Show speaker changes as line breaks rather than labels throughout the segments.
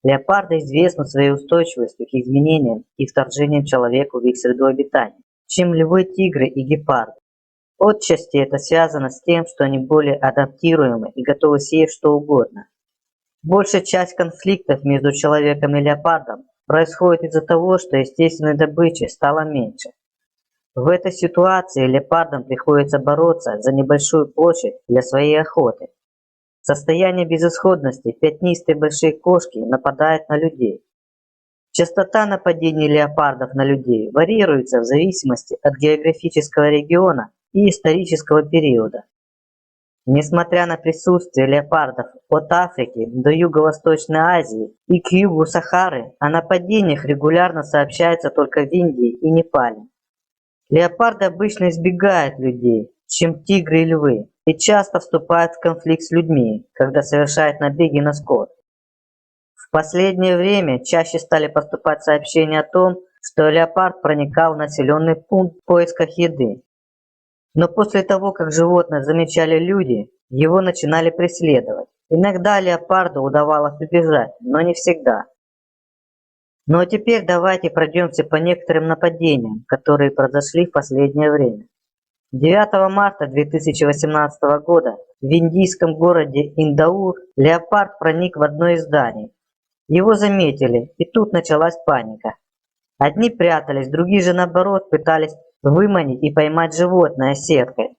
Леопарды известны своей устойчивостью к изменениям и вторжениям человека в их среду обитания, чем львы, тигры и гепарды. Отчасти это связано с тем, что они более адаптируемы и готовы съесть что угодно. Большая часть конфликтов между человеком и леопардом происходит из-за того, что естественной добычи стало меньше. В этой ситуации леопардам приходится бороться за небольшую площадь для своей охоты. В состоянии безысходности пятнистые большие кошки нападают на людей. Частота нападений леопардов на людей варьируется в зависимости от географического региона и исторического периода. Несмотря на присутствие леопардов от Африки до Юго-Восточной Азии и к югу Сахары, о нападениях регулярно сообщается только в Индии и Непале. Леопарды обычно избегают людей, чем тигры и львы, и часто вступают в конфликт с людьми, когда совершают набеги на скот. В последнее время чаще стали поступать сообщения о том, что леопард проникал в населенный пункт в поисках еды. Но после того, как животное замечали люди, его начинали преследовать. Иногда леопарду удавалось убежать, но не всегда. Ну а теперь давайте пройдемся по некоторым нападениям, которые произошли в последнее время. 9 марта 2018 года в индийском городе Индаур леопард проник в одно из зданий. Его заметили, и тут началась паника. Одни прятались, другие же наоборот пытались выманить и поймать животное сеткой.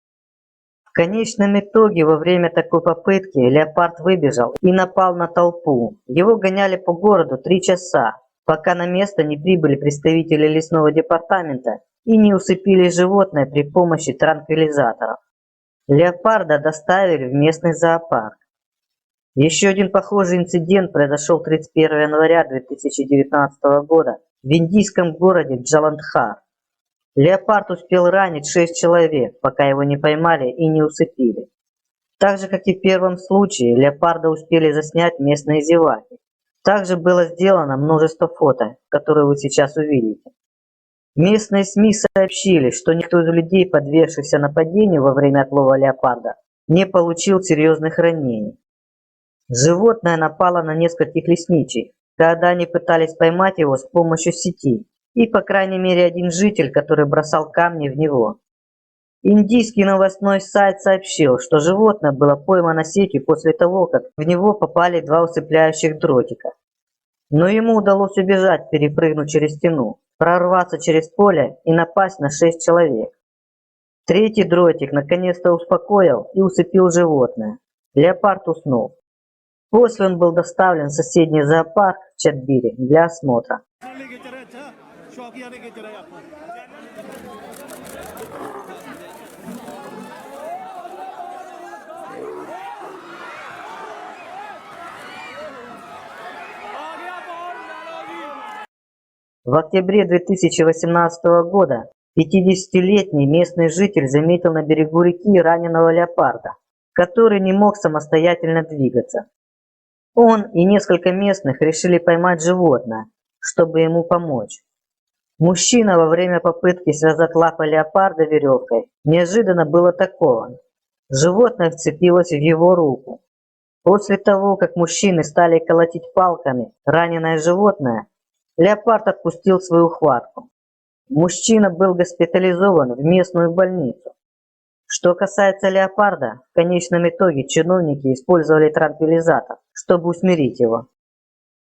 В конечном итоге во время такой попытки леопард выбежал и напал на толпу. Его гоняли по городу 3 часа, пока на место не прибыли представители лесного департамента и не усыпили животное при помощи транквилизаторов. Леопарда доставили в местный зоопарк. Еще один похожий инцидент произошел 31 января 2019 года в индийском городе Джаландхар. Леопард успел ранить 6 человек, пока его не поймали и не усыпили. Так же, как и в первом случае, леопарда успели заснять местные зеваки. Также было сделано множество фото, которые вы сейчас увидите. Местные СМИ сообщили, что никто из людей, подвергшихся нападению во время отлова леопарда, не получил серьезных ранений. Животное напало на нескольких лесничий, когда они пытались поймать его с помощью сети, и по крайней мере один житель, который бросал камни в него. Индийский новостной сайт сообщил, что животное было поймано сетью после того, как в него попали 2 усыпляющих дротика. Но ему удалось убежать, перепрыгнуть через стену, прорваться через поле и напасть на 6 человек. 3-й дротик наконец-то успокоил и усыпил животное. Леопард уснул. После он был доставлен в соседний зоопарк в Чатбире для осмотра. В октябре 2018 года 50-летний местный житель заметил на берегу реки раненого леопарда, который не мог самостоятельно двигаться. Он и несколько местных решили поймать животное, чтобы ему помочь. Мужчина во время попытки связать лапы леопарда веревкой неожиданно был атакован. Животное вцепилось в его руку. После того, как мужчины стали колотить палками раненое животное, леопард отпустил свою хватку. Мужчина был госпитализован в местную больницу. Что касается леопарда, в конечном итоге чиновники использовали транквилизатор, чтобы усмирить его.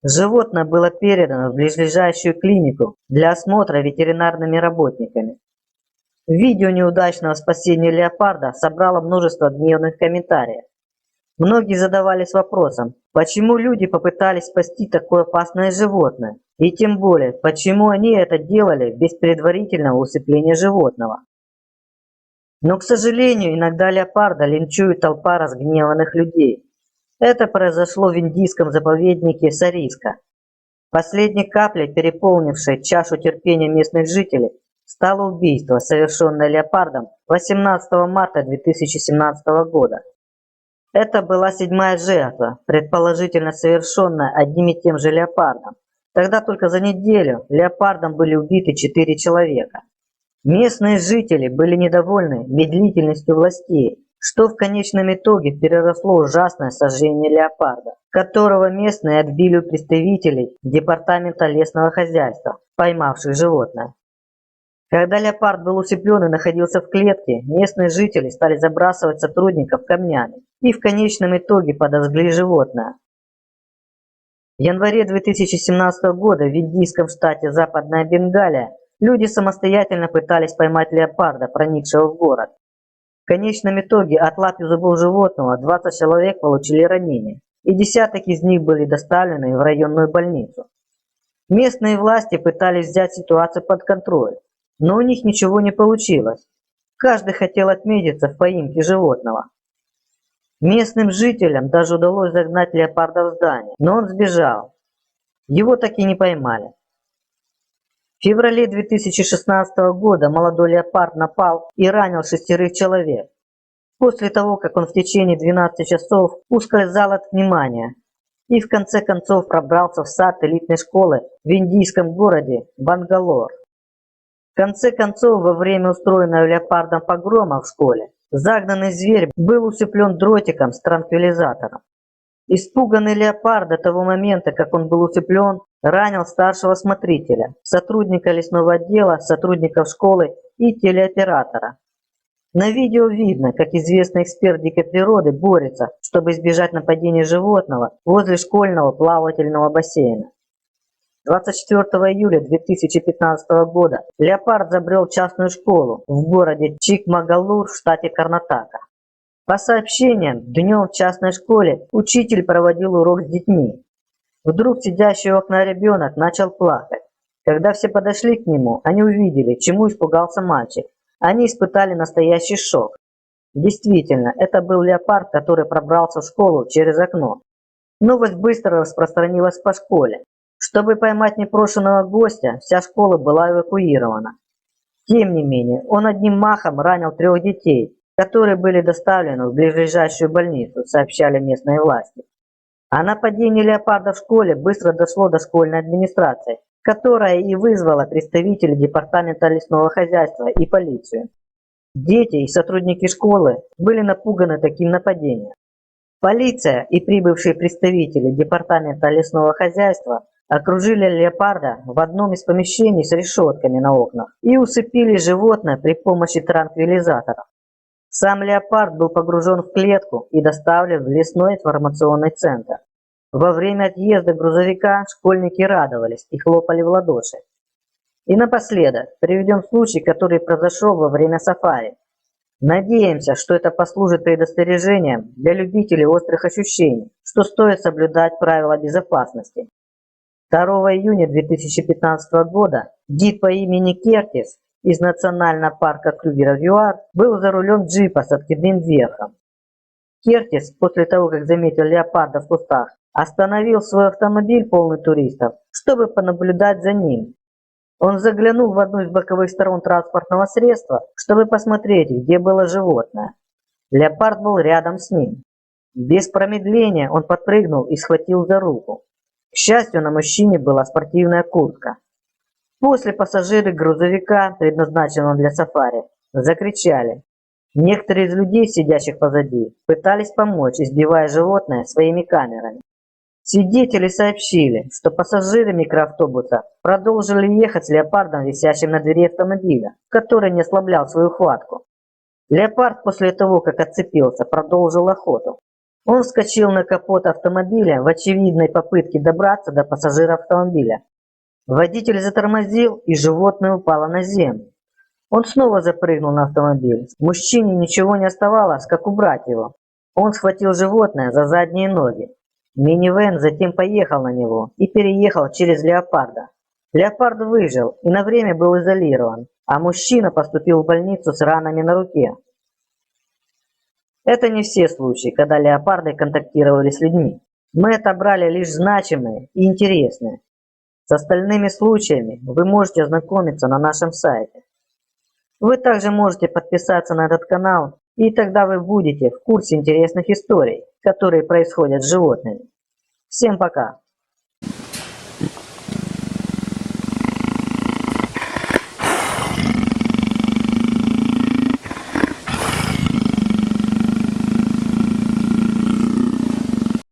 Животное было передано в близлежащую клинику для осмотра ветеринарными работниками. Видео неудачного спасения леопарда собрало множество гневных комментариев. Многие задавались вопросом, почему люди попытались спасти такое опасное животное, и тем более, почему они это делали без предварительного усыпления животного. Но, к сожалению, иногда леопарда линчует толпа разгневанных людей. Это произошло в индийском заповеднике Сариска. Последней каплей, переполнившей чашу терпения местных жителей, стало убийство, совершенное леопардом 18 марта 2017 года. Это была 7-я жертва, предположительно совершенная одним и тем же леопардом. Тогда только за неделю леопардом были убиты 4 человека. Местные жители были недовольны медлительностью властей, что в конечном итоге переросло в ужасное сожжение леопарда, которого местные отбили у представителей департамента лесного хозяйства, поймавших животное. Когда леопард был усыплен и находился в клетке, местные жители стали забрасывать сотрудников камнями и в конечном итоге подожгли животное. В январе 2017 года в индийском штате Западная Бенгалия люди самостоятельно пытались поймать леопарда, проникшего в город. В конечном итоге от лап и зубов животного 20 человек получили ранения, и десяток из них были доставлены в районную больницу. Местные власти пытались взять ситуацию под контроль, но у них ничего не получилось. Каждый хотел отметиться в поимке животного. Местным жителям даже удалось загнать леопарда в здание, но он сбежал. Его так и не поймали. В феврале 2016 года молодой леопард напал и ранил 6 человек. После того, как он в течение 12 часов ускользал от внимания и в конце концов пробрался в сад элитной школы в индийском городе Бангалор. В конце концов, во время устроенного леопардом погрома в школе, загнанный зверь был усыплен дротиком с транквилизатором. Испуганный леопард до того момента, как он был усыплен, ранил старшего смотрителя, сотрудника лесного отдела, сотрудников школы и телеоператора. На видео видно, как известный эксперт дикой природы борется, чтобы избежать нападения животного возле школьного плавательного бассейна. 24 июля 2015 года леопард забрел в частную школу в городе Чикмагалур в штате Карнатака. По сообщениям, днем в частной школе учитель проводил урок с детьми. Вдруг сидящий у окна ребенок начал плакать. Когда все подошли к нему, они увидели, чему испугался мальчик. Они испытали настоящий шок. Действительно, это был леопард, который пробрался в школу через окно. Новость быстро распространилась по школе. Чтобы поймать непрошенного гостя, вся школа была эвакуирована. Тем не менее, он одним махом ранил 3 детей, которые были доставлены в ближайшую больницу, сообщали местные власти. А нападение леопарда в школе быстро дошло до школьной администрации, которая и вызвала представителей департамента лесного хозяйства и полицию. Дети и сотрудники школы были напуганы таким нападением. Полиция и прибывшие представители департамента лесного хозяйства окружили леопарда в одном из помещений с решетками на окнах и усыпили животное при помощи транквилизаторов. Сам леопард был погружен в клетку и доставлен в лесной информационный центр. Во время отъезда грузовика школьники радовались и хлопали в ладоши. И напоследок приведем случай, который произошел во время сафари. Надеемся, что это послужит предостережением для любителей острых ощущений, что стоит соблюдать правила безопасности. 2 июня 2015 года гид по имени Кертис из национального парка Крюгера-Вьюар был за рулем джипа с откидным верхом. Кертис, после того, как заметил леопарда в кустах, остановил свой автомобиль, полный туристов, чтобы понаблюдать за ним. Он заглянул в одну из боковых сторон транспортного средства, чтобы посмотреть, где было животное. Леопард был рядом с ним. Без промедления он подпрыгнул и схватил за руку. К счастью, на мужчине была спортивная куртка. После пассажиры грузовика, предназначенного для сафари, закричали. Некоторые из людей, сидящих позади, пытались помочь, избивая животное своими камерами. Свидетели сообщили, что пассажиры микроавтобуса продолжили ехать с леопардом, висящим на двери автомобиля, который не ослаблял свою хватку. Леопард после того, как отцепился, продолжил охоту. Он вскочил на капот автомобиля в очевидной попытке добраться до пассажира автомобиля. Водитель затормозил, и животное упало на землю. Он снова запрыгнул на автомобиль. Мужчине ничего не оставалось, как убрать его. Он схватил животное за задние ноги. Минивэн затем поехал на него и переехал через леопарда. Леопард выжил и на время был изолирован, а мужчина поступил в больницу с ранами на руке. Это не все случаи, когда леопарды контактировали с людьми. Мы отобрали лишь значимые и интересные. С остальными случаями вы можете ознакомиться на нашем сайте. Вы также можете подписаться на этот канал, и тогда вы будете в курсе интересных историй, которые происходят с животными. Всем пока!